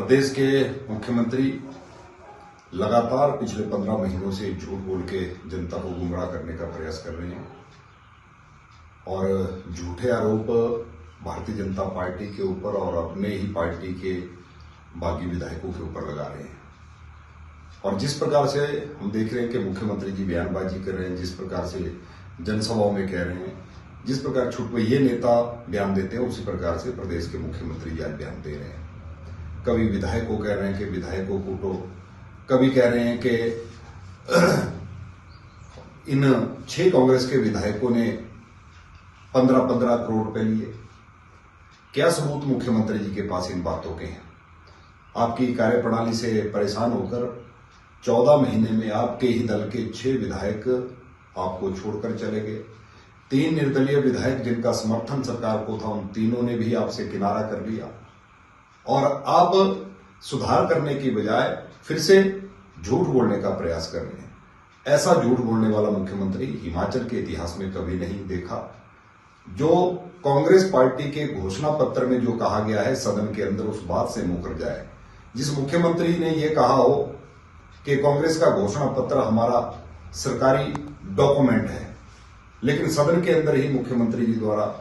प्रदेश के मुख्यमंत्री लगातार पिछले 15 महीनों से झूठ बोल के जनता को गुमराह करने का प्रयास कर रहे हैं और झूठे आरोप भारतीय जनता पार्टी के ऊपर और अपने ही पार्टी के बागी विधायकों के ऊपर लगा रहे हैं। और जिस प्रकार से हम देख रहे हैं कि मुख्यमंत्री जी बयानबाजी कर रहे हैं, जिस प्रकार से जनसभाओं में कह रहे हैं, जिस प्रकार छुटपुइये नेता बयान देते हैं, उसी प्रकार से प्रदेश के मुख्यमंत्री जी आज बयान दे रहे हैं। कभी विधायक को कह रहे हैं कि विधायक को कूटो, कभी कह रहे हैं कि इन 6 कांग्रेस के विधायकों ने 15-15 करोड़ रुपए लिए। क्या सबूत मुख्यमंत्री जी के पास इन बातों के हैं? आपकी कार्यप्रणाली से परेशान होकर 14 महीने में आपके ही दल के 6 विधायक आपको छोड़कर चले गए। 3 निर्दलीय विधायक जिनका समर्थन सरकार को था, उन तीनों ने भी आपसे किनारा कर लिया और आप सुधार करने की बजाय फिर से झूठ बोलने का प्रयास कर रहे हैं। ऐसा झूठ बोलने वाला मुख्यमंत्री हिमाचल के इतिहास में कभी नहीं देखा। जो कांग्रेस पार्टी के घोषणा पत्र में जो कहा गया है, सदन के अंदर उस बात से मुकर जाए। जिस मुख्यमंत्री ने यह कहा हो कि कांग्रेस का घोषणा पत्र हमारा सरकारी डॉक्यूमेंट है, लेकिन सदन के अंदर ही मुख्यमंत्री जी द्वारा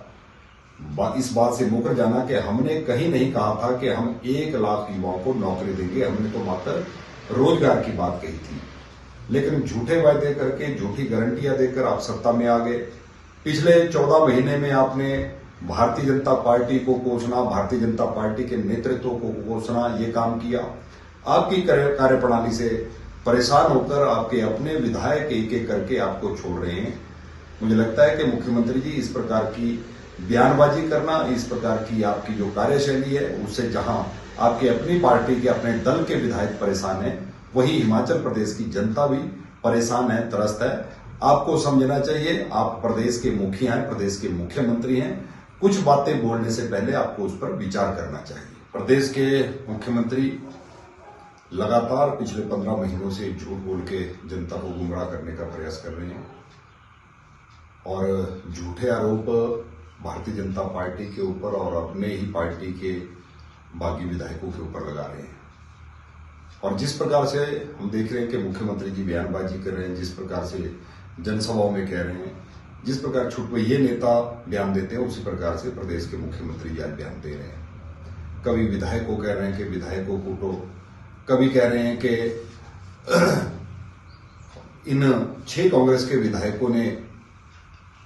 इस बात से मुकर जाना कि हमने कहीं नहीं कहा था कि हम 1 लाख युवाओं को नौकरी देंगे, हमने तो मात्र रोजगार की बात कही थी। लेकिन झूठे वायदे करके, झूठी गारंटियां देकर आप सत्ता में आ गए। पिछले 14 महीने में आपने भारतीय जनता पार्टी को कोसना, भारतीय जनता पार्टी के नेतृत्व को कोसना, ये काम किया। आपकी कार्यप्रणाली से परेशान होकर आपके अपने विधायक एक एक करके आपको छोड़ रहे हैं। मुझे लगता है कि मुख्यमंत्री जी इस प्रकार की बयानबाजी करना, इस प्रकार की आपकी जो कार्यशैली है, उससे जहां आपके अपनी पार्टी के, अपने दल के विधायक परेशान हैं, वही हिमाचल प्रदेश की जनता भी परेशान है, त्रस्त है। आपको समझना चाहिए, आप प्रदेश के मुखिया हैं, प्रदेश के मुख्यमंत्री हैं। कुछ बातें बोलने से पहले आपको उस पर विचार करना चाहिए। प्रदेश के मुख्यमंत्री लगातार पिछले 15 महीनों से झूठ बोल के जनता को गुमराह करने का प्रयास कर रहे हैं और झूठे आरोप भारतीय जनता पार्टी के ऊपर और अपने ही पार्टी के बागी विधायकों के ऊपर लगा रहे हैं। और जिस प्रकार से हम देख रहे हैं कि मुख्यमंत्री जी बयानबाजी कर रहे हैं, जिस प्रकार से जनसभाओं में कह रहे हैं, जिस प्रकार छुटपुइये नेता बयान देते हैं, उसी प्रकार से प्रदेश के मुख्यमंत्री जी आज बयान दे रहे हैं। कभी विधायक को कह रहे हैं कि विधायक को कूटो, कभी कह रहे हैं कि इन 6 कांग्रेस के विधायकों ने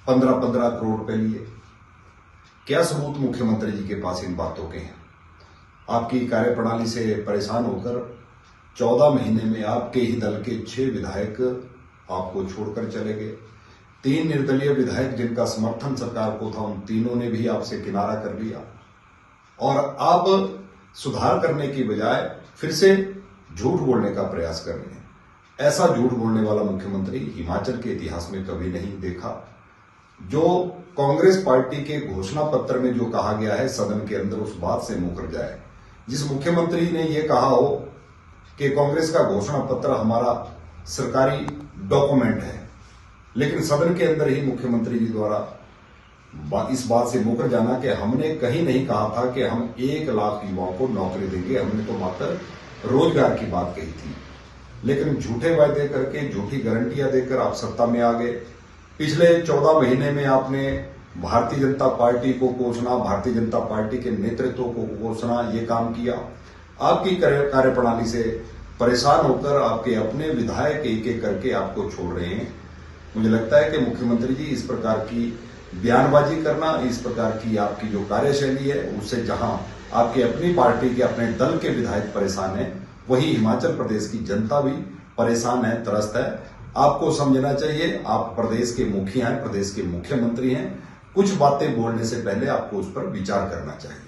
15-15 करोड़ रुपए लिए। क्या सबूत मुख्यमंत्री जी के पास इन बातों के हैं? आपकी कार्यप्रणाली से परेशान होकर 14 महीने में आपके ही दल के 6 विधायक आपको छोड़कर चले गए। 3 निर्दलीय विधायक जिनका समर्थन सरकार को था, उन तीनों ने भी आपसे किनारा कर लिया और आप सुधार करने की बजाय फिर से झूठ बोलने का प्रयास कर रहे हैं। ऐसा झूठ बोलने वाला मुख्यमंत्री हिमाचल के इतिहास में कभी नहीं देखा। जो कांग्रेस पार्टी के घोषणा पत्र में जो कहा गया है, सदन के अंदर उस बात से मुकर जाए। जिस मुख्यमंत्री ने यह कहा हो कि कांग्रेस का घोषणा पत्र हमारा सरकारी डॉक्यूमेंट है, लेकिन सदन के अंदर ही मुख्यमंत्री जी द्वारा इस बात से मुकर जाना कि हमने कहीं नहीं कहा था कि हम 1 लाख युवाओं को नौकरी देंगे, हमने तो मात्र रोजगार की बात कही थी। लेकिन झूठे वायदे करके, झूठी गारंटियां देकर आप सत्ता में आ गए। पिछले 14 महीने में आपने भारतीय जनता पार्टी को कोसना, भारतीय जनता पार्टी के नेतृत्व को कोसना, ये काम किया। आपकी कार्यप्रणाली से परेशान होकर आपके अपने विधायक एक एक करके आपको छोड़ रहे हैं। मुझे लगता है कि मुख्यमंत्री जी इस प्रकार की बयानबाजी करना, इस प्रकार की आपकी जो कार्यशैली है, उससे जहां आपके अपनी पार्टी के, अपने दल के विधायक परेशान हैं, वही हिमाचल प्रदेश की जनता भी परेशान है, त्रस्त है। आपको समझना चाहिए, आप प्रदेश के मुखिया हैं, प्रदेश के मुख्यमंत्री हैं। कुछ बातें बोलने से पहले आपको उस पर विचार करना चाहिए।